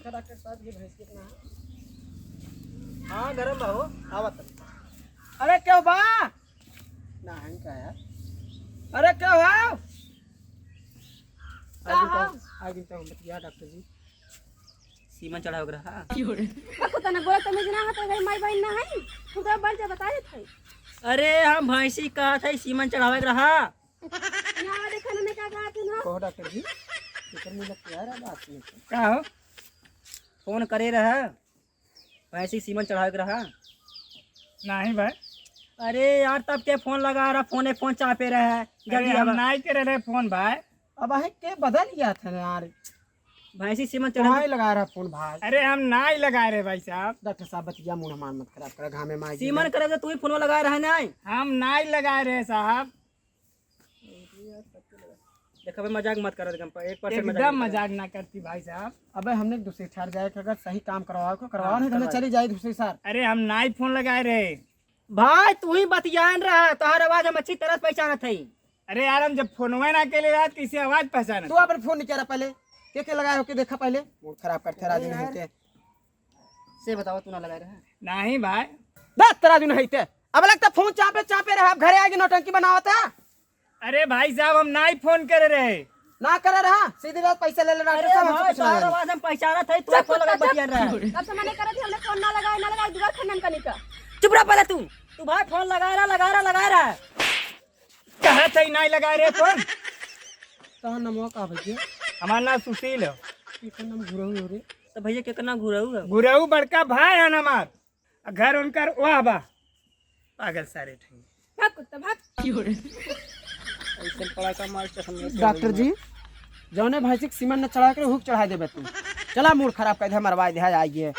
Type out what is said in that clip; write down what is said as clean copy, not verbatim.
देखा डॉक्टर साहब ये भैंस कितना है। हाँ गरम बा हो आवत। अरे क्या बा ना हंग का यार। अरे क्या हुआ आज दिन तो बतिया डॉक्टर जी सीमन चढ़ाव रहा आपको तना बोला तमें जना हाथ गई माई बहन ना है खुदा बल जा बता देत है अरे हम भैंसी कहा था सीमन चढ़ावे रहा ना देखा ना मैं का बात है ना कहो डॉक्टर जी फिकर में लगती है यार बात में का हो फोन करे रहा भैंसी सीमन चढ़ावे रहा नहीं भाई अरे यार तब के फोन लगा रहा फोन चापे रहा जल्दी अब नहीं करे रहे फोन भाई अब है के बदल गया था यार भैंसी सीमन चढ़ा लगा रहा फोन भाई। अरे हम नहीं लगा रहे भाई साहब। डॉक्टर साहब बतिया मुंह मान मत खराब कर घामे माई सीमन करे तो तू ही फोन लगा रहा है नहीं हम नहीं लगा रहे साहब। देखो भाई मजाक मत करो एकदम 1% एकदम मजाक ना करती भाई साहब। अबे हमने दूसरी ठहर जाए अगर सही काम करवाओ को करवाओ नहीं तो हमें चली जाए दूसरी साल। अरे हम नहीं फोन लगाए रहे भाई तू ही बतियान रहा तोहर आवाज हम अच्छी तरह पहचाना थी। अरे यार हम जब फोन ना के लिए रात किसी आवाज पहचाना तू अपन फोन नहीं करा पहले के लगाए हो के देखा पहले मूड खराब करते राजू नहीं होते से बताओ तू ना लगा रहा नहीं भाई दस तराजू नहीं होते अब लगता फोन चापे रहा घरे आगे नौटंकी बनावत है। अरे भाई साहब हम नहीं फोन करे रहे ना करे रहा सीधी बात पैसा ले लेना। अरे भाई तोहर आवाज हम पहचाना थे तू फोन लगा बतियान रहा तब से मैंने करत हमने फोन ना लगाए दुबारा खंडन करने का चुप रह पहले तू भाई फोन लगा रहा कहा था नहीं लगा रहे फोन कहा नमो का भैया हमारा नाम सुशील है नाम गुरऊ हो रे तो भैया कितना घुराऊ गुरऊ बड़का भाई है हमार घर उनकर वाह बा पागल सारे ठेंगे भाग कुत्ता भाग ऐसे पड़ा का मार स्टेशन में डॉक्टर जी जौने भैंसी सीमन ने चढ़ा कर हुक चढ़ा देबे तू चला मूड खराब कर दे मरवा दे आइए